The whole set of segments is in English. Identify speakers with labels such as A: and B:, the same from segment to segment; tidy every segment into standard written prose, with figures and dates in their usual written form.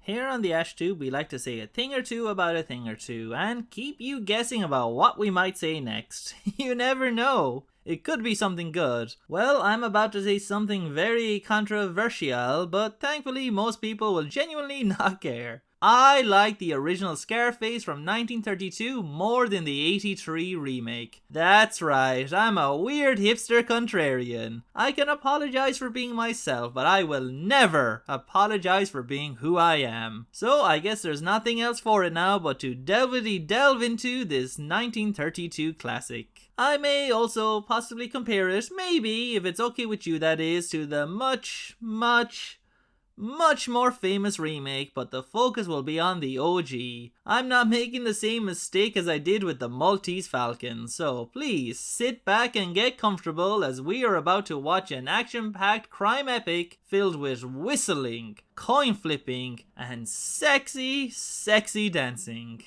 A: Here on the TheAshtube, we like to say a thing or two about a thing or two, and keep you guessing about what we might say next. You never know. It could be something good. Well, I'm about to say something very controversial, but thankfully most people will genuinely not care. I like the original Scarface from 1932 more than the 83 remake. That's right, I'm a weird hipster contrarian. I can apologize for being myself, but I will never apologize for being who I am. So I guess there's nothing else for it now but to delve into this 1932 classic. I may also possibly compare it, maybe, if it's okay with you that is, to the much more famous remake, but the focus will be on the OG. I'm not making the same mistake as I did with the Maltese Falcon, so please sit back and get comfortable as we are about to watch an action-packed crime epic filled with whistling, coin flipping, and sexy dancing.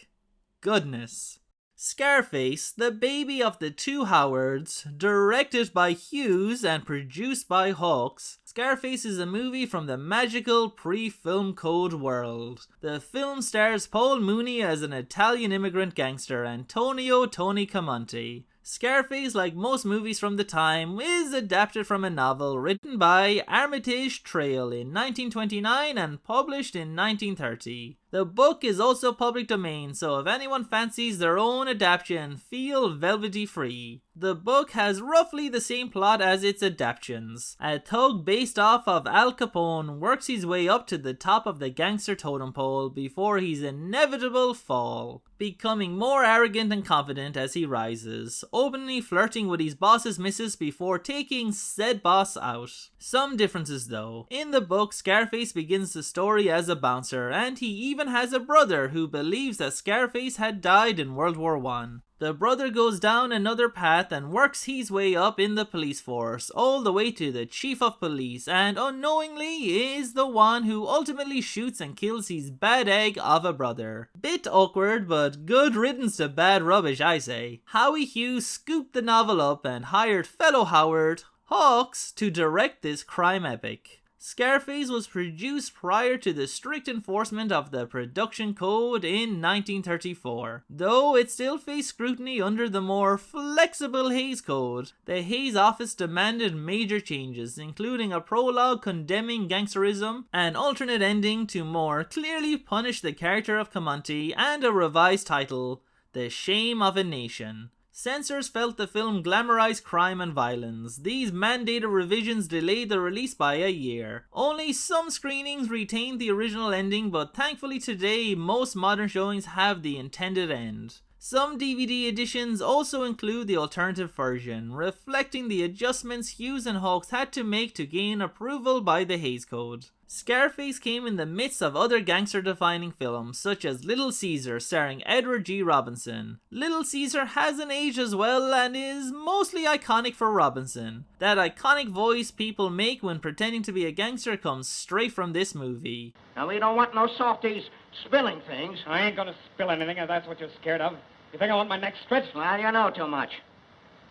A: Goodness. Scarface, the baby of the two Howards, directed by Hughes and produced by Hawks. Scarface is a movie from the magical pre-film code world. The film stars Paul Mooney as an Italian immigrant gangster and Tony Carmonte. Scarface, like most movies from the time, is adapted from a novel written by Armitage Trail in 1929 and published in 1930. The book is also public domain, so if anyone fancies their own adaptation, feel velvety free. The book has roughly the same plot as its adaptations. A thug based off of Al Capone works his way up to the top of the gangster totem pole before his inevitable fall, becoming more arrogant and confident as he rises, openly flirting with his boss's missus before taking said boss out. Some differences though. In the book, Scarface begins the story as a bouncer, and he even has a brother who believes that Scarface had died in World War I. The brother goes down another path and works his way up in the police force, all the way to the chief of police, and unknowingly is the one who ultimately shoots and kills his bad egg of a brother. Bit awkward, but good riddance to bad rubbish, I say. Howie Hughes scooped the novel up and hired fellow Howard, Hawks, to direct this crime epic. Scarface was produced prior to the strict enforcement of the production code in 1934. Though it still faced scrutiny under the more flexible Hays Code, the Hays office demanded major changes, including a prologue condemning gangsterism, an alternate ending to more clearly punish the character of Carmonte, and a revised title, The Shame of a Nation. Censors felt the film glamorized crime and violence. These mandated revisions delayed the release by a year. Only some screenings retained the original ending, but thankfully today most modern showings have the intended end. Some DVD editions also include the alternative version, reflecting the adjustments Hughes and Hawks had to make to gain approval by the Hays Code. Scarface came in the midst of other gangster-defining films, such as Little Ceasar starring Edward G. Robinson. Little Ceasar hasn't aged as well and is mostly iconic for Robinson. That iconic voice people make when pretending to be a gangster comes straight from this movie.
B: Now, we don't want no softies spilling things.
C: I ain't gonna spill anything if that's what you're scared of. You think I want my neck stretched?
B: Well, you know too much.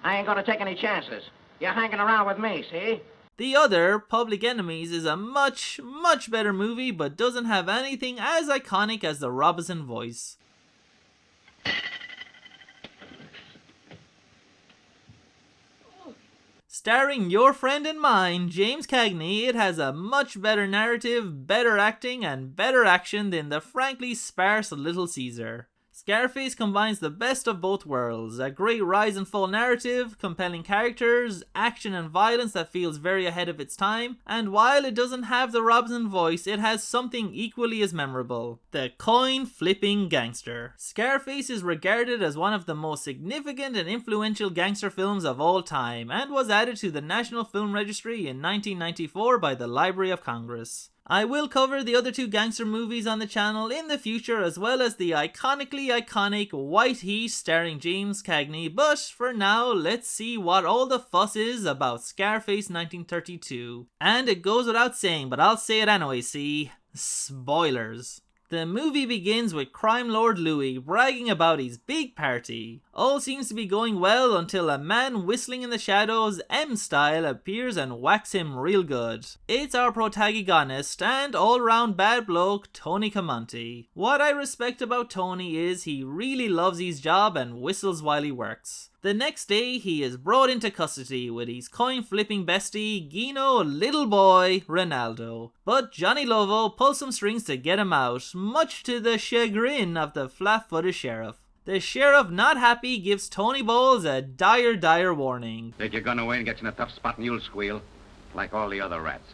B: I ain't gonna take any chances. You're hanging around with me, see?
A: The other, Public Enemies, is a much better movie, but doesn't have anything as iconic as the Robinson voice. Starring your friend and mine, James Cagney, it has a much better narrative, better acting, and better action than the frankly sparse Little Ceasar. Scarface combines the best of both worlds, a great rise and fall narrative, compelling characters, action and violence that feels very ahead of its time, and while it doesn't have the Robinson voice, it has something equally as memorable: the coin-flipping gangster. Scarface is regarded as one of the most significant and influential gangster films of all time, and was added to the National Film Registry in 1994 by the Library of Congress. I will cover the other two gangster movies on the channel in the future, as well as the iconically iconic White Heat starring James Cagney, but for now let's see what all the fuss is about Scarface 1932. And it goes without saying, but I'll say it anyway, see? Spoilers. The movie begins with crime lord Louis bragging about his big party. All seems to be going well until a man whistling in the shadows M-style appears and whacks him real good. It's our protagonist and all-round bad bloke Tony Carmonte. What I respect about Tony is he really loves his job and whistles while he works. The next day, he is brought into custody with his coin-flipping bestie, Gino Little Boy Ronaldo. But Johnny Lovo pulls some strings to get him out, much to the chagrin of the flat-footed sheriff. The sheriff, not happy, gives Tony Bowles a dire warning.
D: Take your gun away and get you in a tough spot and you'll squeal, like all the other rats.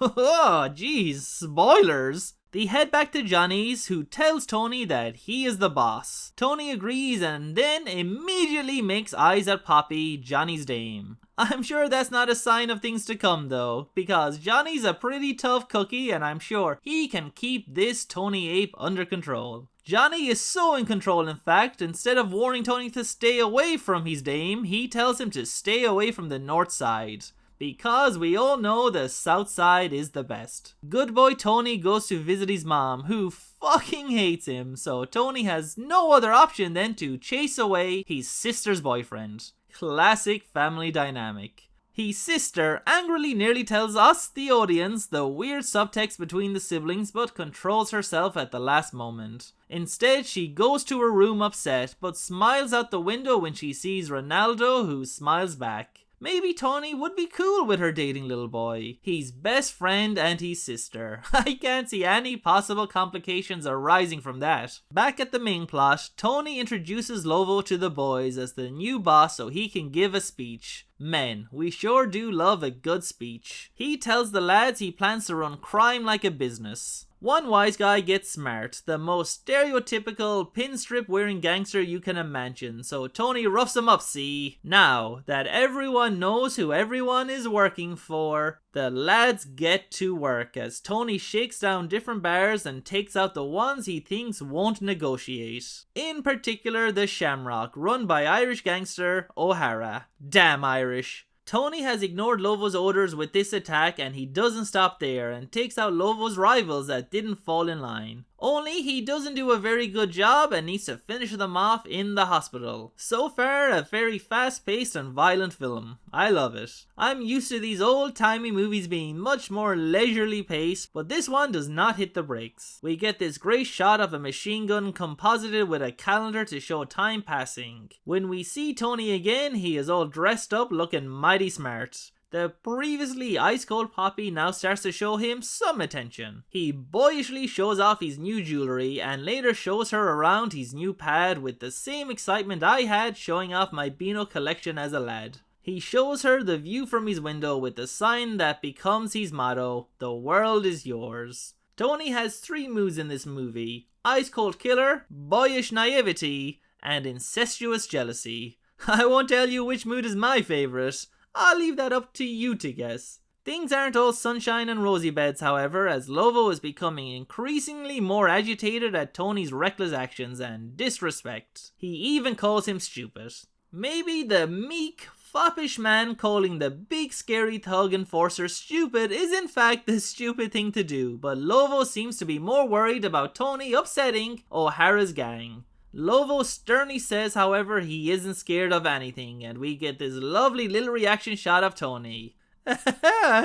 A: Oh, geez, spoilers! They head back to Johnny's, who tells Tony that he is the boss. Tony agrees and then immediately makes eyes at Poppy, Johnny's dame. I'm sure that's not a sign of things to come though, because Johnny's a pretty tough cookie and I'm sure he can keep this Tony ape under control. Johnny is so in control, in fact, instead of warning Tony to stay away from his dame, he tells him to stay away from the north side. Because we all know the south side is the best. Good boy Tony goes to visit his mom, who fucking hates him, so Tony has no other option than to chase away his sister's boyfriend. Classic family dynamic. His sister angrily nearly tells us, the audience, the weird subtext between the siblings, but controls herself at the last moment. Instead, she goes to her room upset, but smiles out the window when she sees Ronaldo, who smiles back. Maybe Tony would be cool with her dating Little Boy, his best friend and his sister. I can't see any possible complications arising from that. Back at the main plot, Tony introduces Lovo to the boys as the new boss so he can give a speech. Men, we sure do love a good speech. He tells the lads he plans to run crime like a business. One wise guy gets smart, the most stereotypical pinstrip wearing gangster you can imagine, so Tony roughs him up, see? Now that everyone knows who everyone is working for, the lads get to work as Tony shakes down different bars and takes out the ones he thinks won't negotiate. In particular, the Shamrock, run by Irish gangster O'Hara. Damn Irish. Tony has ignored Lovo's orders with this attack and he doesn't stop there and takes out Lovo's rivals that didn't fall in line. Only he doesn't do a very good job and needs to finish them off in the hospital. So far, a very fast-paced and violent film. I love it. I'm used to these old-timey movies being much more leisurely paced, but this one does not hit the brakes. We get this great shot of a machine gun composited with a calendar to show time passing. When we see Tony again, he is all dressed up looking mighty smart. The previously ice-cold Poppy now starts to show him some attention. He boyishly shows off his new jewelry and later shows her around his new pad with the same excitement I had showing off my Beano collection as a lad. He shows her the view from his window with the sign that becomes his motto, "The world is yours." Tony has 3 moods in this movie: ice-cold killer, boyish naivety, and incestuous jealousy. I won't tell you which mood is my favourite. I'll leave that up to you to guess. Things aren't all sunshine and rosy beds, however, as Lovo is becoming increasingly more agitated at Tony's reckless actions and disrespect. He even calls him stupid. Maybe the meek, foppish man calling the big scary thug enforcer stupid is in fact the stupid thing to do, but Lovo seems to be more worried about Tony upsetting O'Hara's gang. Lovo sternly says, however, he isn't scared of anything, and we get this lovely little reaction shot of Tony.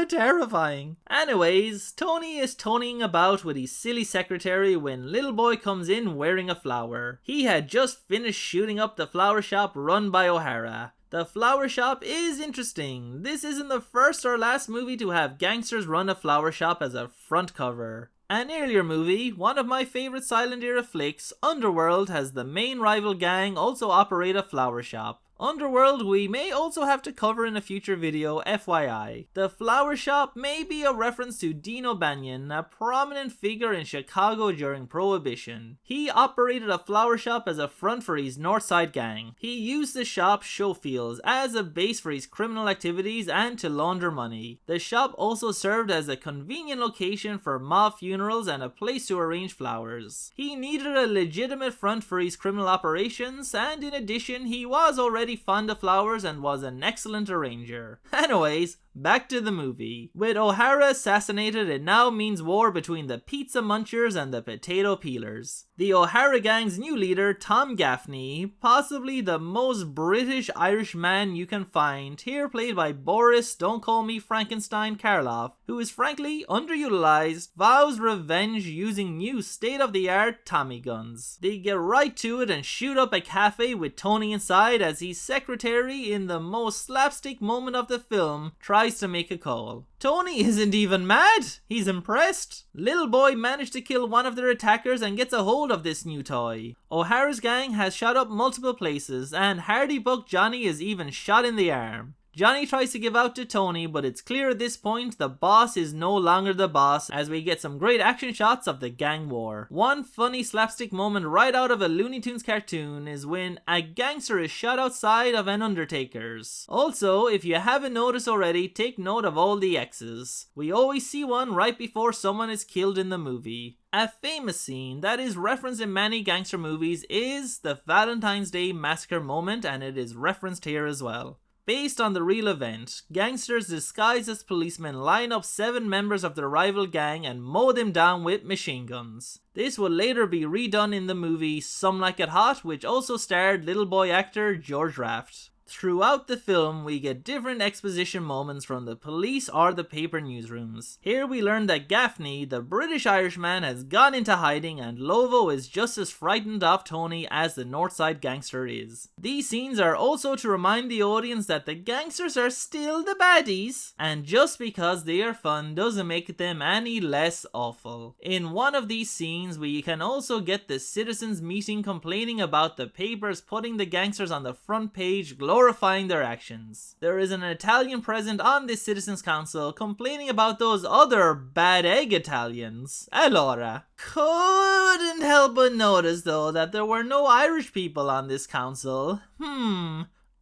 A: Terrifying. Anyways, Tony is Tonying about with his silly secretary when Little Boy comes in wearing a flower. He had just finished shooting up the flower shop run by O'Hara. The flower shop is interesting. This isn't the first or last movie to have gangsters run a flower shop as a front cover. An earlier movie, one of my favourite silent era flicks, Underworld, has the main rival gang also operate a flower shop. Underworld we may also have to cover in a future video, FYI. The flower shop may be a reference to Dino Banyan, a prominent figure in Chicago during Prohibition. He operated a flower shop as a front for his Northside gang. He used the shop's show fields as a base for his criminal activities and to launder money. The shop also served as a convenient location for mob funerals and a place to arrange flowers. He needed a legitimate front for his criminal operations, and in addition he was already fond of flowers and was an excellent arranger. Anyways, back to the movie. With O'Hara assassinated, it now means war between the pizza munchers and the potato peelers. The O'Hara gang's new leader, Tom Gaffney, possibly the most British Irish man you can find, here played by Boris Don't Call Me Frankenstein Karloff, who is frankly underutilized, vows revenge using new state-of-the-art Tommy guns. They get right to it and shoot up a cafe with Tony inside as his secretary, in the most slapstick moment of the film, tries to make a call. Tony isn't even mad, he's impressed. Little boy managed to kill one of their attackers and gets a hold of this new toy. O'Hara's gang has shot up multiple places, and Hardy Buck Johnny is even shot in the arm. Johnny tries to give out to Tony, but it's clear at this point the boss is no longer the boss, as we get some great action shots of the gang war. One funny slapstick moment right out of a Looney Tunes cartoon is when a gangster is shot outside of an Undertaker's. Also, if you haven't noticed already, take note of all the X's. We always see one right before someone is killed in the movie. A famous scene that is referenced in many gangster movies is the Valentine's Day Massacre moment, and it is referenced here as well. Based on the real event, gangsters disguised as policemen line up 7 members of their rival gang and mow them down with machine guns. This would later be redone in the movie Some Like It Hot, which also starred little boy actor George Raft. Throughout the film, we get different exposition moments from the police or the paper newsrooms. Here we learn that Gaffney, the British Irishman, has gone into hiding, and Lovo is just as frightened of Tony as the Northside gangster is. These scenes are also to remind the audience that the gangsters are still the baddies, and just because they are fun doesn't make them any less awful. In one of these scenes, we can also get the citizens meeting complaining about the papers putting the gangsters on the front page, glorifying their actions. There is an Italian present on this citizens council complaining about those other bad egg Italians. Allora, couldn't help but notice though that there were no Irish people on this council.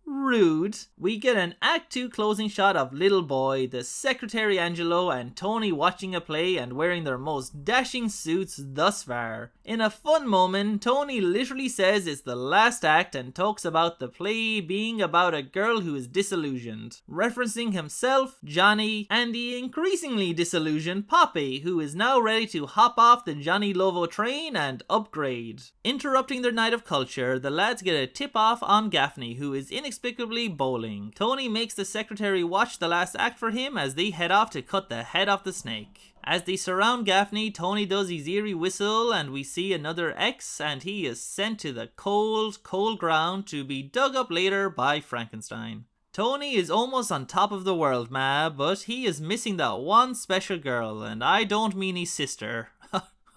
A: Rude. We get an Act 2 closing shot of Little Boy, the Secretary Angelo, and Tony watching a play and wearing their most dashing suits thus far. In a fun moment, Tony literally says it's the last act and talks about the play being about a girl who is disillusioned, referencing himself, Johnny, and the increasingly disillusioned Poppy, who is now ready to hop off the Johnny Lovo train and upgrade. Interrupting their night of culture, the lads get a tip-off on Gaffney, who is inexplicably bowling. Tony makes the secretary watch the last act for him as they head off to cut the head off the snake. As they surround Gaffney, Tony does his eerie whistle and we see another X, and he is sent to the cold, cold ground to be dug up later by Frankenstein. Tony is almost on top of the world, but he is missing that one special girl, and I don't mean his sister.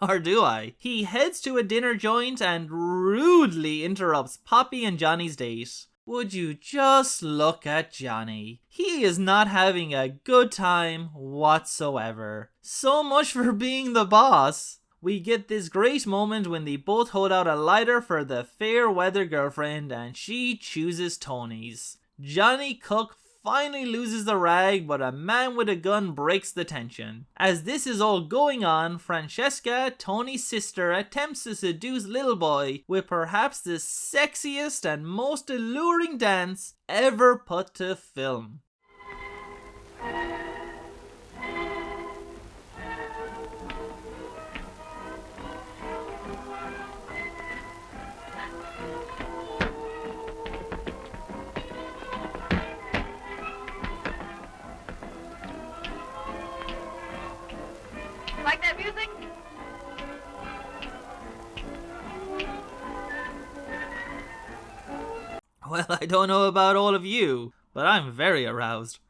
A: Or do I? He heads to a dinner joint and rudely interrupts Poppy and Johnny's date. Would you just look at Johnny? He is not having a good time whatsoever. So much for being the boss. We get this great moment when they both hold out a lighter for the fair weather girlfriend and she chooses Tony's. Johnny Cook finally loses the rag, but a man with a gun breaks the tension. As this is all going on, Francesca, Tony's sister, attempts to seduce Little Boy with perhaps the sexiest and most alluring dance ever put to film.
E: Like that music?
A: Well, I don't know about all of you, but I'm very aroused.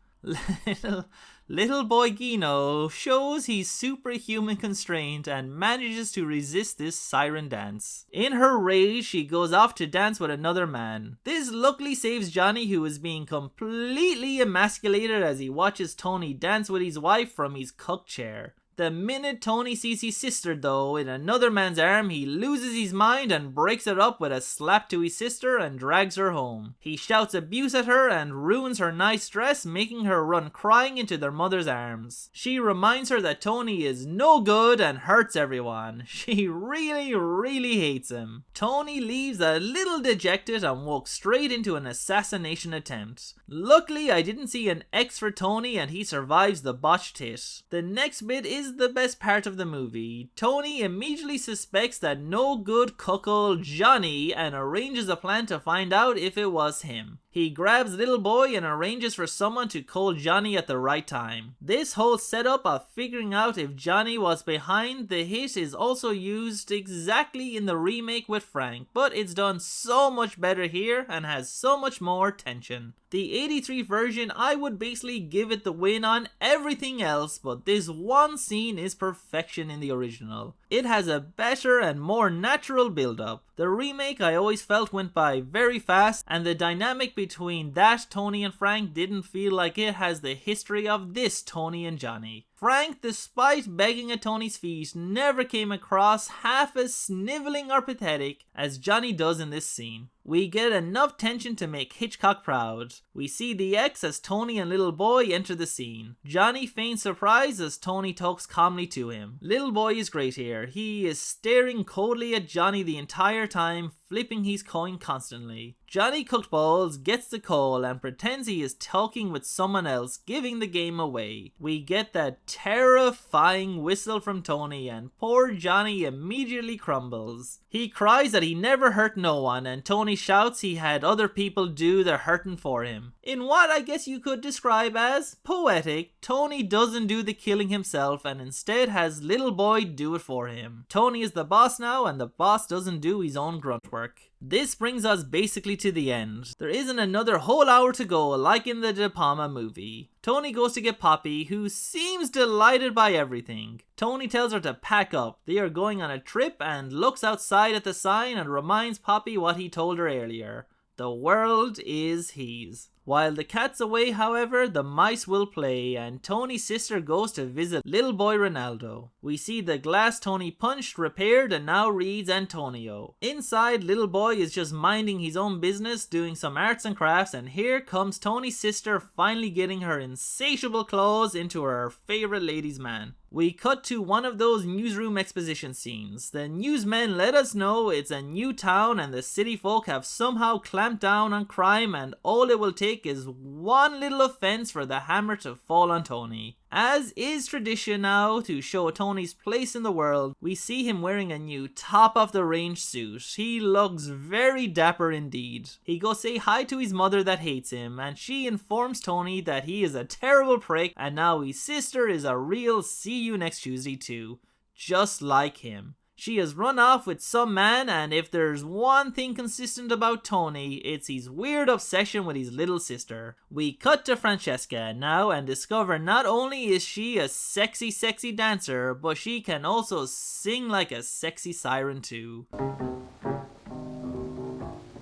A: Little boy Gino shows his superhuman constraint and manages to resist this siren dance. In her rage, she goes off to dance with another man. This luckily saves Johnny, who is being completely emasculated as he watches Tony dance with his wife from his cuck chair. The minute Tony sees his sister though in another man's arm, he loses his mind and breaks it up with a slap to his sister and drags her home. He shouts abuse at her and ruins her nice dress, making her run crying into their mother's arms. She reminds her that Tony is no good and hurts everyone. She really hates him. Tony leaves a little dejected and walks straight into an assassination attempt. Luckily, I didn't see an X for Tony and he survives the botched hit. The next bit is the best part of the movie. Tony immediately suspects that no good cuckold Johnny and arranges a plan to find out if it was him. He grabs little boy and arranges for someone to call Johnny at the right time. This whole setup of figuring out if Johnny was behind the hit is also used exactly in the remake with Frank, but it's done so much better here and has so much more tension. The 83 version, I would basically give it the win on everything else, but this one scene is perfection in the original. It has a better and more natural build-up. The remake I always felt went by very fast, and the dynamic between that Tony and Frank didn't feel like it has the history of this Tony and Johnny. Frank, despite begging at Tony's feet, never came across half as sniveling or pathetic as Johnny does in this scene. We get enough tension to make Hitchcock proud. We see the X as Tony and little boy enter the scene. Johnny feigns surprise as Tony talks calmly to him. Little boy is great here. He is staring coldly at Johnny the entire time, flipping his coin constantly. Johnny Cooked Balls gets the call and pretends he is talking with someone else, giving the game away. We get that terrifying whistle from Tony and poor Johnny immediately crumbles. He cries that he never hurt no one and Tony shouts he had other people do the hurting for him. In what I guess you could describe as poetic, Tony doesn't do the killing himself and instead has little boy do it for him. Tony is the boss now and the boss doesn't do his own grunt work. This brings us basically to the end. There isn't another whole hour to go like in the De Palma movie. Tony goes to get Poppy, who seems delighted by everything. Tony tells her to pack up. They are going on a trip and looks outside at the sign and reminds Poppy what he told her earlier. The world is his. While the cat's away, however, the mice will play and Tony's sister goes to visit little boy Ronaldo. We see the glass Tony punched repaired and now reads Antonio. Inside, little boy is just minding his own business, doing some arts and crafts, and here comes Tony's sister finally getting her insatiable claws into her favorite ladies' man. We cut to one of those newsroom exposition scenes. The newsmen let us know it's a new town and the city folk have somehow clamped down on crime and all it will take is one little offense for the hammer to fall on Tony. As is tradition now, to show Tony's place in the world, we see him wearing a new top-of-the-range suit. He looks very dapper indeed. He goes say hi to his mother that hates him, and she informs Tony that he is a terrible prick, and now his sister is a real see you next Tuesday too. Just like him. She has run off with some man, and if there's one thing consistent about Tony, it's his weird obsession with his little sister. We cut to Francesca now and discover not only is she a sexy dancer, but she can also sing like a sexy siren too.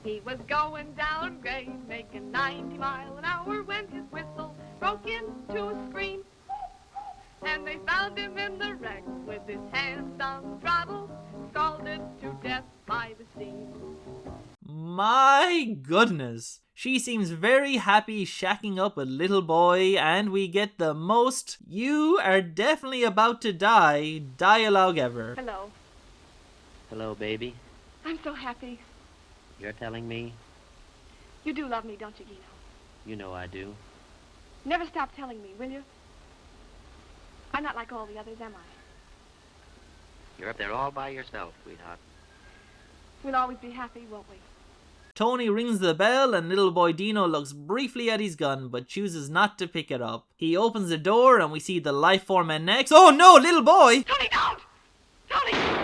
E: He was going down grade, making 90 miles an hour when his whistle broke into a scream. And they found him in the wreck with his hands on the throttle, scalded to death by the steam.
A: My goodness. She seems very happy shacking up with little boy, and we get the most "you are definitely about to die" dialogue ever.
E: Hello.
F: Hello, baby.
E: I'm so happy.
F: You're telling me?
E: You do love me, don't you, Gino?
F: You know I do.
E: Never stop telling me, will you? I'm not like all the others, am I?
F: You're up there all by yourself, sweetheart.
E: We'll always be happy, won't we?
A: Tony rings the bell and little boy Dino looks briefly at his gun but chooses not to pick it up. He opens the door and we see the life form and next. Oh no, little boy!
E: Tony, don't! Tony!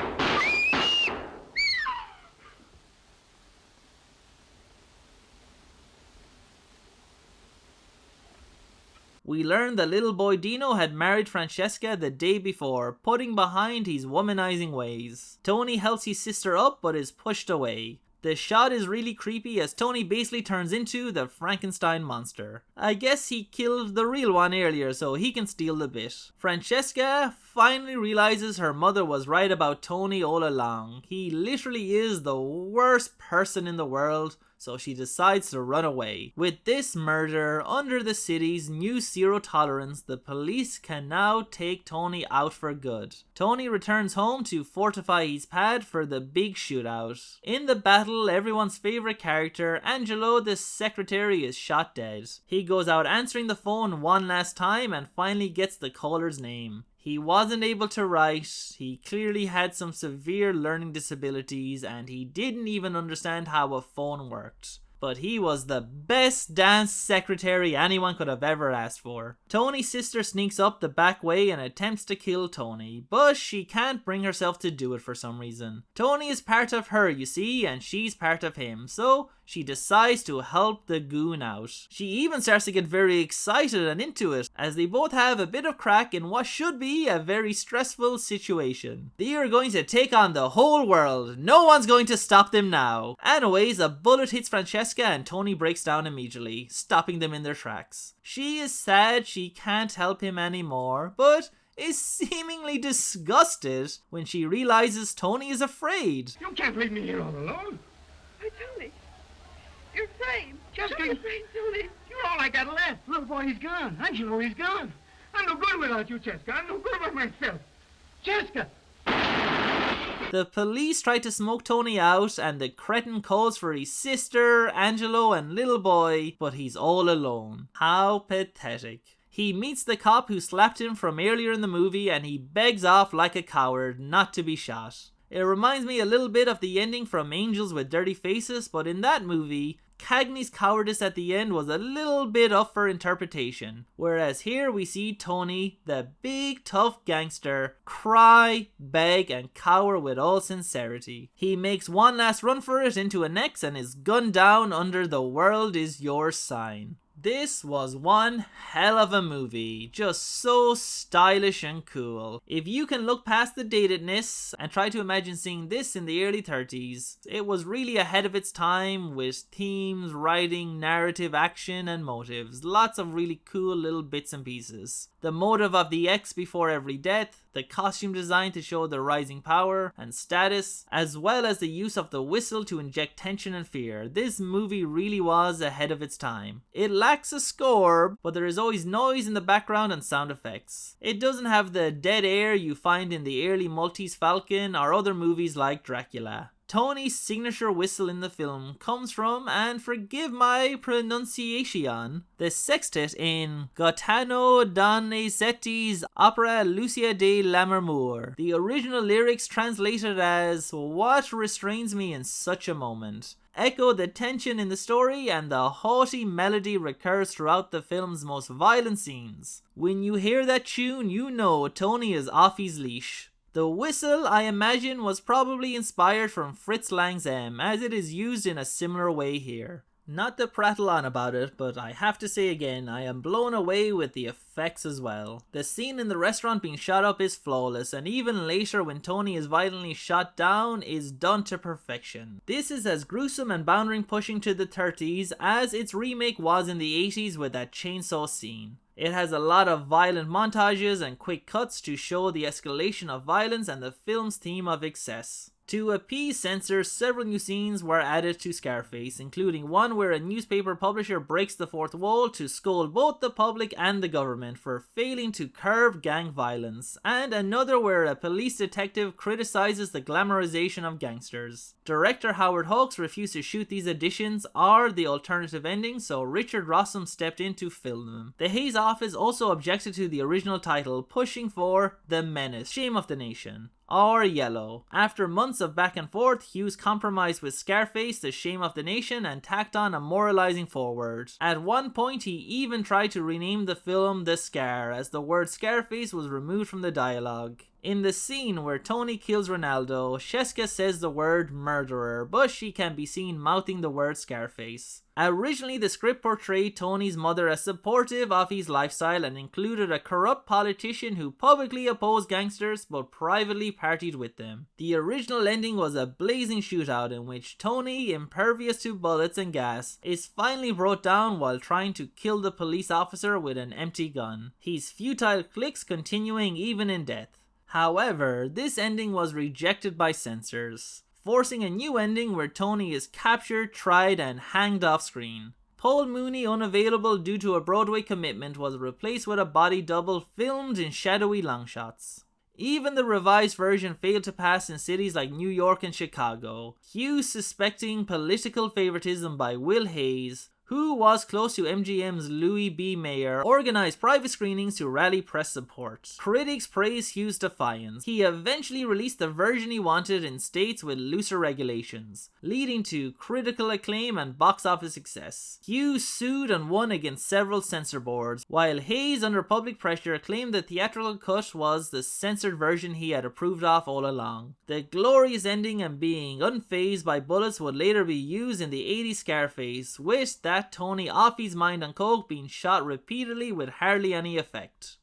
A: We learn that little boy Dino had married Francesca the day before, putting behind his womanizing ways. Tony helps his sister up but is pushed away. The shot is really creepy as Tony basically turns into the Frankenstein monster. I guess he killed the real one earlier so he can steal the bit. Francesca finally realizes her mother was right about Tony all along. He literally is the worst person in the world, so she decides to run away. With this murder under the city's new zero tolerance, the police can now take Tony out for good. Tony returns home to fortify his pad for the big shootout. In the battle, everyone's favorite character, Angelo the secretary, is shot dead. He goes out answering the phone one last time and finally gets the caller's name. He wasn't able to write, he clearly had some severe learning disabilities, and he didn't even understand how a phone worked. But he was the best dance secretary anyone could have ever asked for. Tony's sister sneaks up the back way and attempts to kill Tony, but she can't bring herself to do it for some reason. Tony is part of her, you see, and she's part of him, so she decides to help the goon out. She even starts to get very excited and into it, as they both have a bit of crack in what should be a very stressful situation. They are going to take on the whole world. No one's going to stop them now. Anyways, a bullet hits Francesca and Tony breaks down immediately, stopping them in their tracks. She is sad she can't help him anymore, but is seemingly disgusted when she realizes Tony is afraid.
C: You can't leave me here all alone.
E: Oh, Tony, you're afraid.
C: Jessica,
E: Don't be afraid, Tony.
C: you're all I got left. Little boy, he's gone. Angelo, he's gone. I'm no good without you, Jessica. I'm no good by myself. Jessica!
A: The police try to smoke Tony out, and the cretin calls for his sister, Angelo, and little boy, but he's all alone. How pathetic. He meets the cop who slapped him from earlier in the movie, and he begs off like a coward not to be shot. It reminds me a little bit of the ending from Angels with Dirty Faces, but in that movie, Cagney's cowardice at the end was a little bit up for interpretation, whereas here we see Tony, the big tough gangster, cry, beg, and cower with all sincerity. He makes one last run for it into an X and is gunned down under the "World is Yours" sign. This was one hell of a movie, just so stylish and cool. If you can look past the datedness and try to imagine seeing this in the early 30s, it was really ahead of its time with themes, writing, narrative, action, and motives. Lots of really cool little bits and pieces. The motive of the X before every death, the costume design to show the rising power and status, as well as the use of the whistle to inject tension and fear. This movie really was ahead of its time. It lacks a score, but there is always noise in the background and sound effects. It doesn't have the dead air you find in the early Maltese Falcon or other movies like Dracula. Tony's signature whistle in the film comes from, and forgive my pronunciation, the sextet in Gaetano Donizetti's opera Lucia de Lammermoor. The original lyrics translated as "What restrains me in such a moment?" echo the tension in the story, and the haughty melody recurs throughout the film's most violent scenes. When you hear that tune, you know Tony is off his leash. The whistle, I imagine, was probably inspired from Fritz Lang's M, as it is used in a similar way here. Not to prattle on about it, but I have to say again, I am blown away with the effects as well. The scene in the restaurant being shot up is flawless, and even later when Tony is violently shot down is done to perfection. This is as gruesome and boundary pushing to the 30s as its remake was in the 80s with that chainsaw scene. It has a lot of violent montages and quick cuts to show the escalation of violence and the film's theme of excess. To appease censors, several new scenes were added to Scarface, including one where a newspaper publisher breaks the fourth wall to scold both the public and the government for failing to curb gang violence, and another where a police detective criticizes the glamorization of gangsters. Director Howard Hawks refused to shoot these additions or the alternative ending, so Richard Rossum stepped in to film them. The Hayes office also objected to the original title, pushing for The Menace, Shame of the Nation, or Yellow. After months of back and forth, Hughes compromised with Scarface, The Shame of the Nation, and tacked on a moralizing foreword. At one point, he even tried to rename the film The Scar, as the word Scarface was removed from the dialogue. In the scene where Tony kills Ronaldo, Sheska says the word murderer, but she can be seen mouthing the word Scarface. Originally, the script portrayed Tony's mother as supportive of his lifestyle and included a corrupt politician who publicly opposed gangsters but privately partied with them. The original ending was a blazing shootout in which Tony, impervious to bullets and gas, is finally brought down while trying to kill the police officer with an empty gun. His futile clicks continuing even in death. However, this ending was rejected by censors, forcing a new ending where Tony is captured, tried, and hanged off screen. Paul Mooney, unavailable due to a Broadway commitment, was replaced with a body double filmed in shadowy long shots. Even the revised version failed to pass in cities like New York and Chicago. Hughes, suspecting political favoritism by Will Hayes, who was close to MGM's Louis B. Mayer, organized private screenings to rally press support. Critics praised Hughes' defiance. He eventually released the version he wanted in states with looser regulations, leading to critical acclaim and box office success. Hughes sued and won against several censor boards, while Hayes, under public pressure, claimed the theatrical cut was the censored version he had approved of all along. The glorious ending and being unfazed by bullets would later be used in the 80s Scarface, with that Tony off his mind on coke being shot repeatedly with hardly any effect.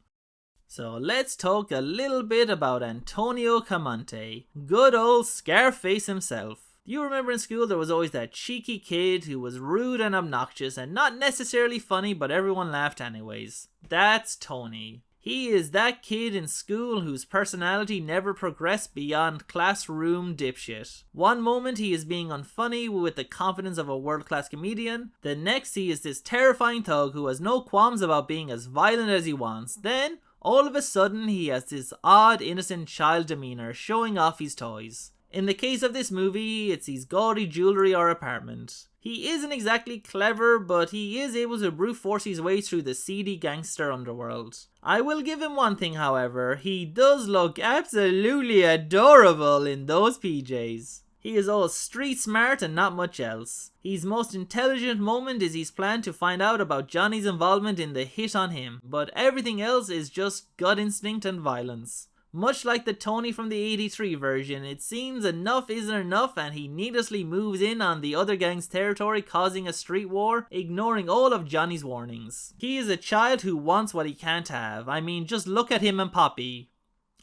A: So let's talk a little bit about Antonio Carmonte, good old Scarface himself. You remember in school there was always that cheeky kid who was rude and obnoxious and not necessarily funny, but everyone laughed anyways. That's Tony. He is that kid in school whose personality never progressed beyond classroom dipshit. One moment he is being unfunny with the confidence of a world-class comedian. The next he is this terrifying thug who has no qualms about being as violent as he wants. Then, all of a sudden, he has this odd, innocent child demeanor, showing off his toys. In the case of this movie, it's his gaudy jewelry or apartment. He isn't exactly clever, but he is able to brute force his way through the seedy gangster underworld. I will give him one thing, however, he does look absolutely adorable in those PJs. He is all street smart and not much else. His most intelligent moment is his plan to find out about Johnny's involvement in the hit on him, but everything else is just gut instinct and violence. Much like the Tony from the 83 version, it seems enough isn't enough and he needlessly moves in on the other gang's territory, causing a street war, ignoring all of Johnny's warnings. He is a child who wants what he can't have. I mean, just look at him and Poppy.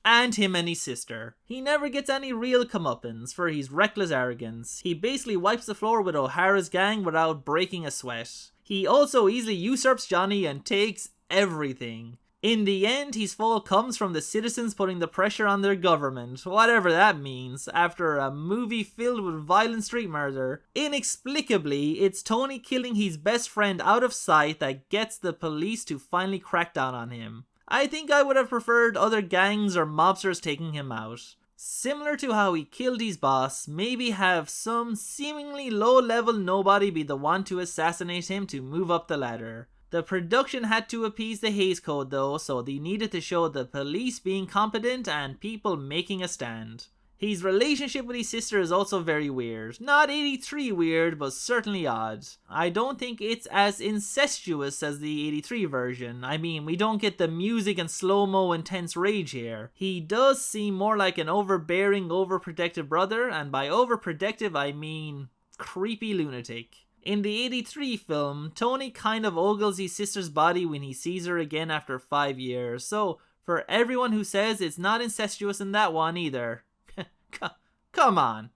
A: And him and his sister. He never gets any real comeuppance for his reckless arrogance. He basically wipes the floor with O'Hara's gang without breaking a sweat. He also easily usurps Johnny and takes everything. In the end, his fall comes from the citizens putting the pressure on their government, whatever that means, after a movie filled with violent street murder. Inexplicably, it's Tony killing his best friend out of sight that gets the police to finally crack down on him. I think I would have preferred other gangs or mobsters taking him out. Similar to how he killed his boss, maybe have some seemingly low-level nobody be the one to assassinate him to move up the ladder. The production had to appease the Hays Code though, so they needed to show the police being competent and people making a stand. His relationship with his sister is also very weird. Not 83 weird, but certainly odd. I don't think it's as incestuous as the 83 version. I mean, we don't get the music and slow-mo intense rage here. He does seem more like an overbearing, overprotective brother, and by overprotective I mean creepy lunatic. In the 83 film, Tony kind of ogles his sister's body when he sees her again after 5 years, so for everyone who says it's not incestuous in that one either, come on,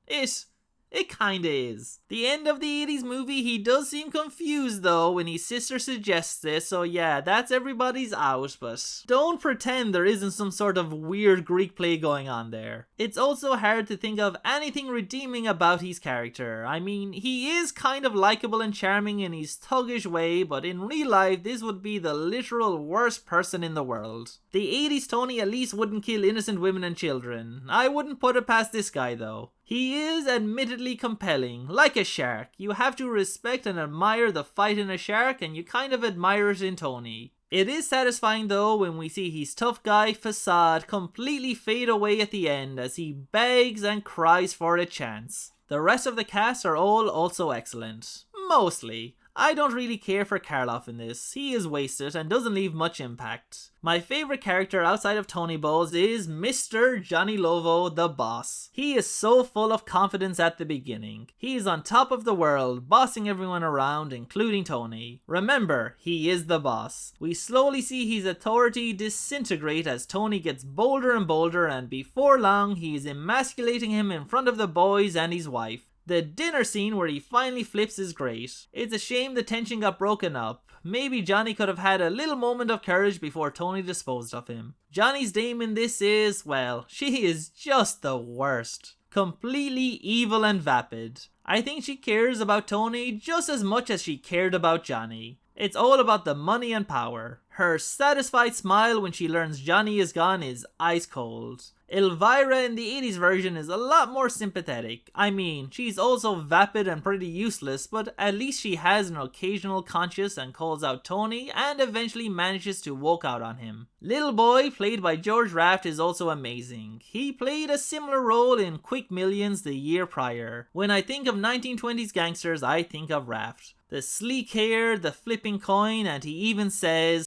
A: it kinda is. The end of the 80s movie, he does seem confused though when his sister suggests this, so yeah, that's everybody's out, but don't pretend there isn't some sort of weird Greek play going on there. It's also hard to think of anything redeeming about his character. I mean, he is kind of likable and charming in his thuggish way, but in real life, this would be the literal worst person in the world. The 80s Tony at least wouldn't kill innocent women and children. I wouldn't put it past this guy though. He is admittedly compelling, like a shark. You have to respect and admire the fight in a shark, and you kind of admire it in Tony. It is satisfying though when we see his tough guy facade completely fade away at the end as he begs and cries for a chance. The rest of the cast are all also excellent. Mostly. I don't really care for Karloff in this. He is wasted and doesn't leave much impact. My favourite character outside of Tony Bowles is Mr. Johnny Lovo, the boss. He is so full of confidence at the beginning. He is on top of the world, bossing everyone around, including Tony. Remember, he is the boss. We slowly see his authority disintegrate as Tony gets bolder and bolder, and before long, he is emasculating him in front of the boys and his wife. The dinner scene where he finally flips is great. It's a shame the tension got broken up. Maybe Johnny could have had a little moment of courage before Tony disposed of him. Johnny's dame in this is, well, she is just the worst. Completely evil and vapid. I think she cares about Tony just as much as she cared about Johnny. It's all about the money and power. Her satisfied smile when she learns Johnny is gone is ice cold. Elvira in the 80s version is a lot more sympathetic. I mean, she's also vapid and pretty useless, but at least she has an occasional conscience and calls out Tony and eventually manages to walk out on him. Little Boy, played by George Raft, is also amazing. He played a similar role in Quick Millions the year prior. When I think of 1920s gangsters, I think of Raft. The sleek hair, the flipping coin, and he even says,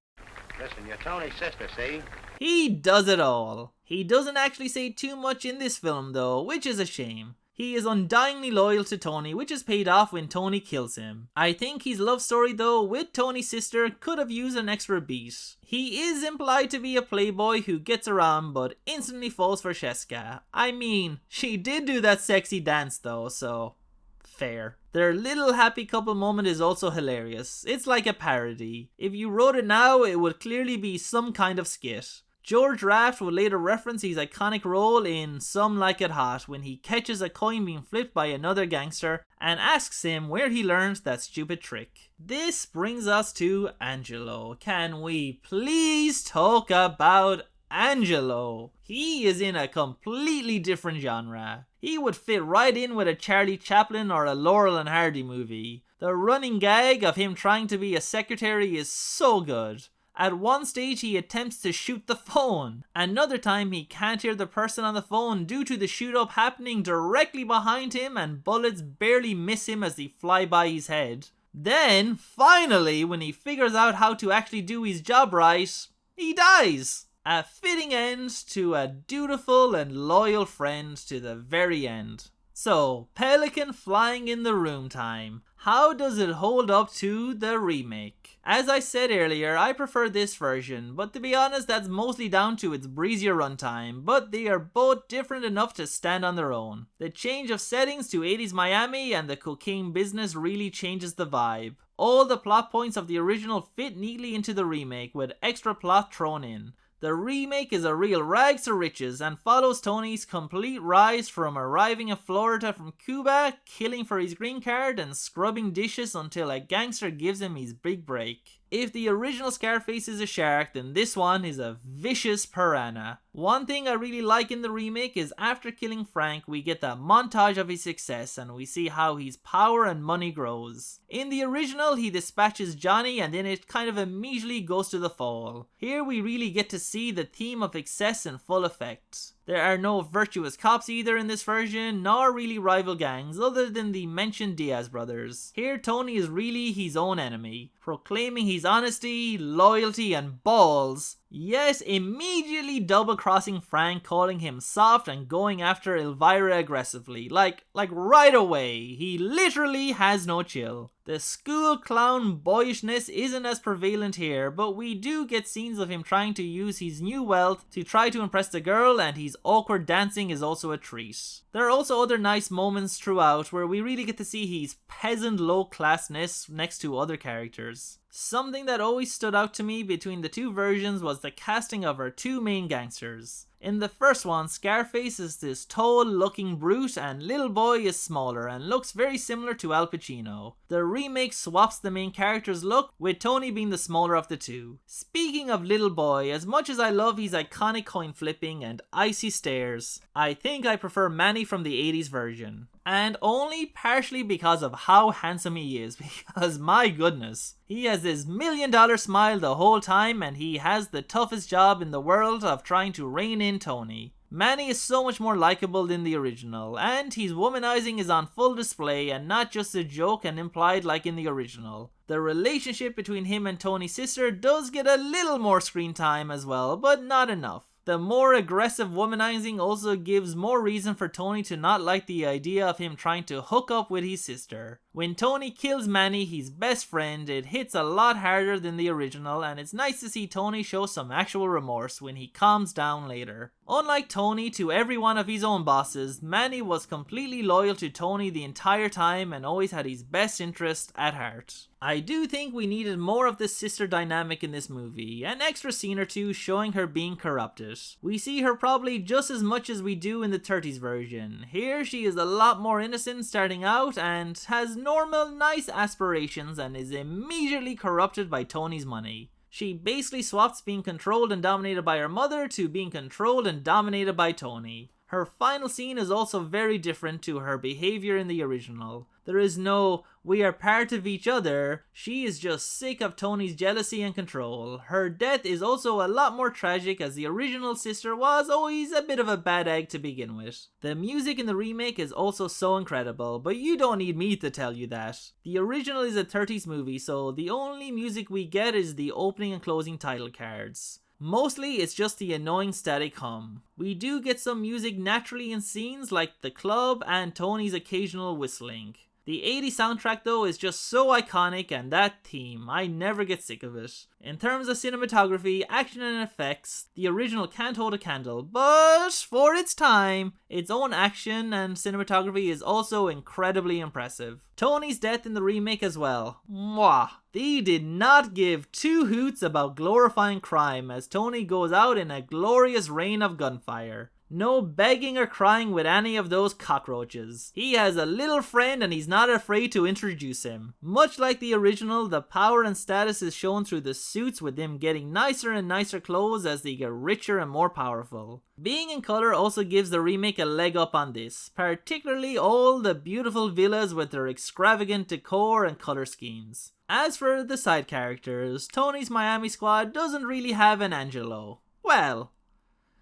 F: Listen, you're Tony's sister, see?
A: He does it all. He doesn't actually say too much in this film though, which is a shame. He is undyingly loyal to Tony, which is paid off when Tony kills him. I think his love story though with Tony's sister could have used an extra beat. He is implied to be a playboy who gets around but instantly falls for Sheska. I mean, she did do that sexy dance though, so fair. Their little happy couple moment is also hilarious. It's like a parody. If you wrote it now, it would clearly be some kind of skit. George Raft would later reference his iconic role in Some Like It Hot when he catches a coin being flipped by another gangster and asks him where he learned that stupid trick. This brings us to Angelo. Can we please talk about Angelo? He is in a completely different genre. He would fit right in with a Charlie Chaplin or a Laurel and Hardy movie. The running gag of him trying to be a secretary is so good. At one stage he attempts to shoot the phone. Another time he can't hear the person on the phone due to the shoot up happening directly behind him and bullets barely miss him as they fly by his head. Then, finally, when he figures out how to actually do his job right, he dies. A fitting end to a dutiful and loyal friend to the very end. So, Pelican flying in the room time. How does it hold up to the remake? As I said earlier, I prefer this version, but to be honest, that's mostly down to its breezier runtime, but they are both different enough to stand on their own. The change of settings to 80s Miami and the cocaine business really changes the vibe. All the plot points of the original fit neatly into the remake with extra plot thrown in. The remake is a real rags to riches and follows Tony's complete rise from arriving in Florida from Cuba, killing for his green card and scrubbing dishes until a gangster gives him his big break. If the original Scarface is a shark, then this one is a vicious piranha. One thing I really like in the remake is after killing Frank, we get that montage of his success and we see how his power and money grows. In the original, he dispatches Johnny and then it kind of immediately goes to the fall. Here we really get to see the theme of excess in full effect. There are no virtuous cops either in this version, nor really rival gangs other than the mentioned Diaz brothers. Here Tony is really his own enemy, proclaiming his honesty, loyalty and balls. Yes, immediately double crossing Frank, calling him soft and going after Elvira aggressively. Like right away. He literally has no chill. The school clown boyishness isn't as prevalent here, but we do get scenes of him trying to use his new wealth to try to impress the girl, and his awkward dancing is also a treat. There are also other nice moments throughout where we really get to see his peasant low classness next to other characters. Something that always stood out to me between the two versions was the casting of our two main gangsters. In the first one, Scarface is this tall looking brute and Little Boy is smaller and looks very similar to Al Pacino. The remake swaps the main character's look, with Tony being the smaller of the two. Speaking of Little Boy, as much as I love his iconic coin flipping and icy stares, I think I prefer Manny from the 80s version. And only partially because of how handsome he is, because my goodness. He has this $1 million smile the whole time and he has the toughest job in the world of trying to rein in Tony. Manny is so much more likable than the original, and his womanizing is on full display and not just a joke and implied like in the original. The relationship between him and Tony's sister does get a little more screen time as well, but not enough. The more aggressive womanizing also gives more reason for Tony to not like the idea of him trying to hook up with his sister. When Tony kills Manny, his best friend, it hits a lot harder than the original, and it's nice to see Tony show some actual remorse when he calms down later. Unlike Tony to every one of his own bosses, Manny was completely loyal to Tony the entire time and always had his best interest at heart. I do think we needed more of this sister dynamic in this movie, an extra scene or two showing her being corrupted. We see her probably just as much as we do in the 30s version. Here she is a lot more innocent starting out and has normal nice aspirations and is immediately corrupted by Tony's money. She basically swaps being controlled and dominated by her mother to being controlled and dominated by Tony. Her final scene is also very different to her behavior in the original. There is no, we are part of each other. She is just sick of Tony's jealousy and control. Her death is also a lot more tragic, as the original sister was always a bit of a bad egg to begin with. The music in the remake is also so incredible, but you don't need me to tell you that. The original is a 30s movie, so the only music we get is the opening and closing title cards. Mostly it's just the annoying static hum. We do get some music naturally in scenes like the club and Tony's occasional whistling. The 80s soundtrack though is just so iconic, and that theme, I never get sick of it. In terms of cinematography, action and effects, the original can't hold a candle, but for its time, its own action and cinematography is also incredibly impressive. Tony's death in the remake as well. Mwah! They did not give two hoots about glorifying crime as Tony goes out in a glorious rain of gunfire. No begging or crying with any of those cockroaches. He has a little friend and he's not afraid to introduce him. Much like the original, the power and status is shown through the suits, with them getting nicer and nicer clothes as they get richer and more powerful. Being in color also gives the remake a leg up on this, particularly all the beautiful villas with their extravagant decor and color schemes. As for the side characters, Tony's Miami squad doesn't really have an Angelo. Well,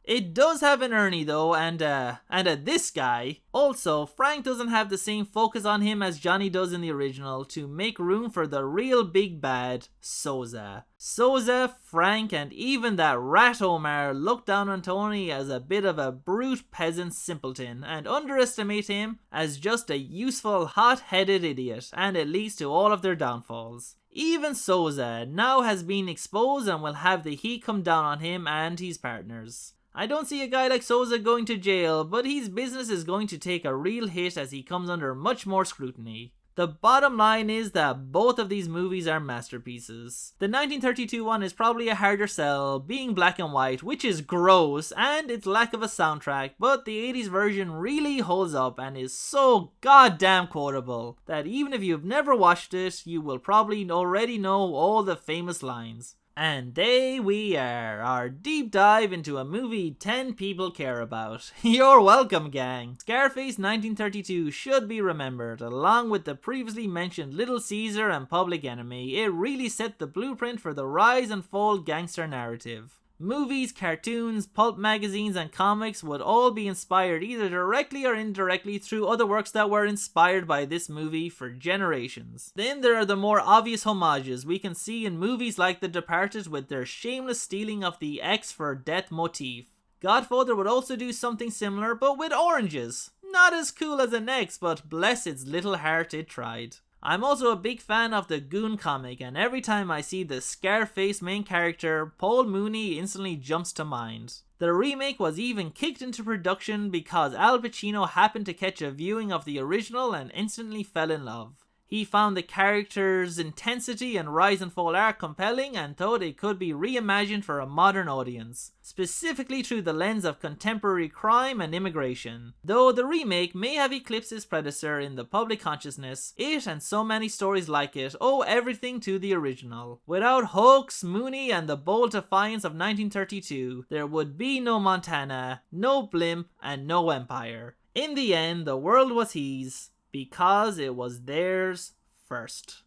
A: it does have an Ernie though, and this guy. Also, Frank doesn't have the same focus on him as Johnny does in the original to make room for the real big bad, Sousa. Sousa, Frank, and even that rat Omar look down on Tony as a bit of a brute peasant simpleton and underestimate him as just a useful, hot-headed idiot, and it leads to all of their downfalls. Even Sousa now has been exposed and will have the heat come down on him and his partners. I don't see a guy like Sousa going to jail, but his business is going to take a real hit as he comes under much more scrutiny. The bottom line is that both of these movies are masterpieces. The 1932 one is probably a harder sell, being black and white, which is gross, and its lack of a soundtrack, but the 80s version really holds up and is so goddamn quotable that even if you've never watched it, you will probably already know all the famous lines. And there we are, our deep dive into a movie 10 people care about. You're welcome, gang. Scarface 1932 should be remembered. Along with the previously mentioned Little Caesar and Public Enemy, it really set the blueprint for the rise and fall gangster narrative. Movies, cartoons, pulp magazines, and comics would all be inspired either directly or indirectly through other works that were inspired by this movie for generations. Then there are the more obvious homages we can see in movies like The Departed with their shameless stealing of the X for death motif. Godfather would also do something similar, but with oranges. Not as cool as an X, but bless its little heart, it tried. I'm also a big fan of the Goon comic, and every time I see the Scarface main character, Paul Mooney instantly jumps to mind. The remake was even kicked into production because Al Pacino happened to catch a viewing of the original and instantly fell in love. He found the character's intensity and rise and fall arc compelling and thought it could be reimagined for a modern audience, specifically through the lens of contemporary crime and immigration. Though the remake may have eclipsed its predecessor in the public consciousness, it and so many stories like it owe everything to the original. Without Hoax, Mooney, and the bold defiance of 1932, there would be no Montana, no Blimp, and no Empire. In the end, the world was his, because it was theirs first.